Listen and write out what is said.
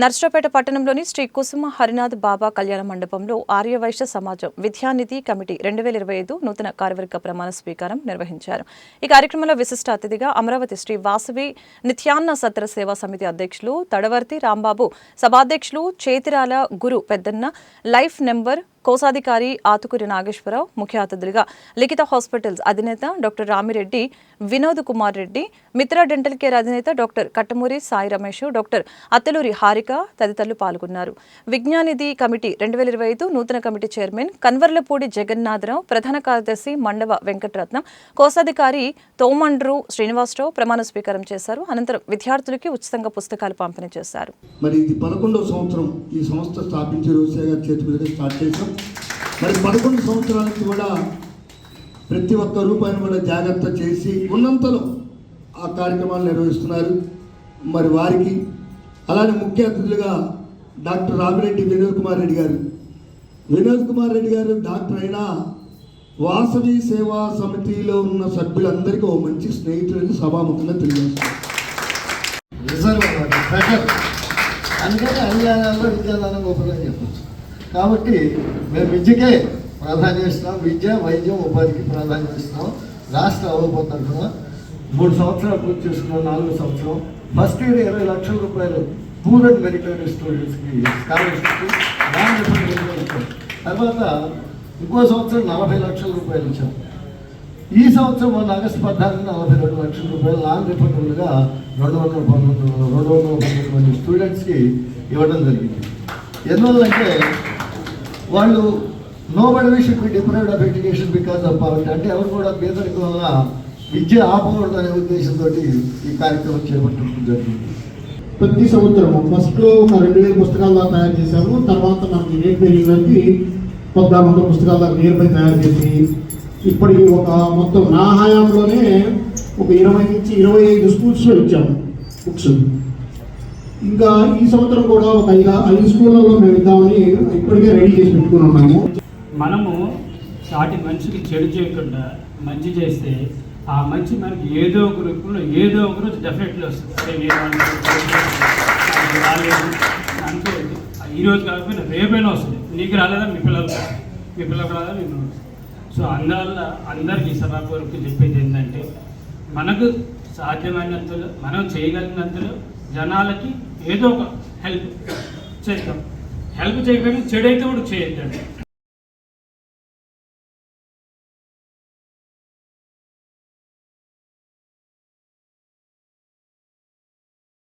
నర్సరావుపేట పట్టణంలోని శ్రీ కుసుమ హరినాథ్ బాబా కళ్యాణ మండపంలో ఆర్యవైశ్య సమాజం విద్యానిధి కమిటీ 2025 నూతన కార్యవర్గ ప్రమాణ స్వీకారం నిర్వహించారు. ఈ కార్యక్రమంలో విశిష్ట అతిథిగా అమరావతి శ్రీ వాసవి నిత్యాన్న సత్ర సేవా సమితి అధ్యక్షులు తడవర్తి రాంబాబు, సభాధ్యక్షులు చేతిరాల గురు పెద్దన్న, లైఫ్ నెంబర్ కోశాధికారి ఆతుకూరి నాగేశ్వరరావు, ముఖ్య అతిథులుగా లిఖిత హాస్పిటల్స్ అధినేత డాక్టర్ రామిరెడ్డి, వినోద్ కుమార్ రెడ్డి, మిత్ర డెంటల్ కేర్ అధినేత డాక్టర్ కట్టమూరి సాయి రమేష్, డాక్టర్ అత్తలూరి హారిక తదితరులు పాల్గొన్నారు. విజ్ఞానిధి కమిటీ 2025 నూతన కమిటీ చైర్మన్ కన్వర్లపూడి జగన్నాథరావు, ప్రధాన కార్యదర్శి మండవ వెంకటరత్నం, కోశాధికారి తోమండ్రు శ్రీనివాసరావు ప్రమాణ స్వీకారం చేశారు. అనంతరం విద్యార్థులకి ఉచితంగా పుస్తకాలు పంపిణీ చేశారు. మరి ఇది 11వ సంవత్సరం ఈ సంస్థ స్థాపించే రోజు గారి చేతి మీదుగా స్టార్ట్ చేశాం. మరి 11 సంవత్సరాల నుంచి కూడా ప్రతి ఒక్క రూపాయిని కూడా జాగ్రత్త చేసి ఉన్నంతలో ఆ కార్యక్రమాలు నిర్వహిస్తున్నారు. మరి వారికి అలానే ముఖ్య అతిథులుగా డాక్టర్ రామిరెడ్డి వినోద్ కుమార్ రెడ్డి గారు. వినోద్ కుమార్ రెడ్డి గారు డాక్టర్ అయినా వాసవి సేవా సమితిలో ఉన్న సభ్యులందరికీ ఓ మంచి స్నేహితుడిని సభాముఖంగా తెలియజేస్తారు. అందుకని అన్ని రంగాల్లో విద్యాదానం గొప్పదని చెప్పచ్చు. కాబట్టి మేము విద్యకే ప్రాధాన్యం ఇస్తున్నాం, విద్య వైద్యం ఉపాధికి ప్రాధాన్యం ఇస్తున్నాం. రాష్ట్ర అభివృద్ధి తరఫున 3 సంవత్సరాలు పూర్తి చేసుకున్నాం. 4వ సంవత్సరం ఫస్ట్ ఇయర్ 20 లక్షల రూపాయలు పూర్ అండ్ మెరిటోరియస్ స్టూడెంట్స్కి స్కాలర్షిప్, తర్వాత ఇంకో సంవత్సరం 40 లక్షల రూపాయలు ఇచ్చాం. ఈ సంవత్సరం ఆగస్టు 14 42 లక్షల రూపాయలు నాన్ రిఫండబుల్గా 219 మంది స్టూడెంట్స్కి ఇవ్వడం జరిగింది. ఎందువల్లంటే వాళ్ళు nobody we should be deprived of education because of poverty, అంటే ఎవరు కూడా పేదరికం వల్ల విద్య ఆపకూడదు అనే ఉద్దేశంతో ఈ కార్యక్రమం చేపట్టడం జరిగింది. ప్రతి సంవత్సరం ఫస్ట్లో ఒక 2000 పుస్తకాల దాకా తయారు చేశాము. తర్వాత మనకి రేట్ పెరిగినకి 1400 పుస్తకాల దాకా నియర్బై తయారు చేసి ఇప్పటికి ఒక మొత్తం నా హయాంలోనే ఒక 20 నుంచి 25 స్కూల్స్లో ఇచ్చాము బుక్స్. ఇంకా ఈ సంవత్సరం కూడా ఒక 5 స్కూళ్ళలో మేము ఇద్దామని ఇప్పటికే రెడీ చేసి పెట్టుకున్నాము. మనము సాటి మనిషికి చెడు చేయకుండా మంచి చేస్తే ఆ మంచి మనకి ఏదో ఒక రూపంలో ఏదో ఒక రోజు డెఫినెట్లీ వస్తుంది. అదే నేను రాలేదు అంటే ఈరోజు కాకపోయినా రేపైనా వస్తుంది. నీకు రాలేదా మీ పిల్లలకు రాలేదా నేను. సో అందువల్ల అందరికీ సభాపూర్వక చెప్పేది ఏంటంటే మనకు సాధ్యమైనంతలో మనం చేయగలిగినంతలో జనాలకి ఏదో ఒక హెల్ప్ చేద్దాం. హెల్ప్ చేయకపోయినా చెడు అయితే కూడా చేయొద్దండి.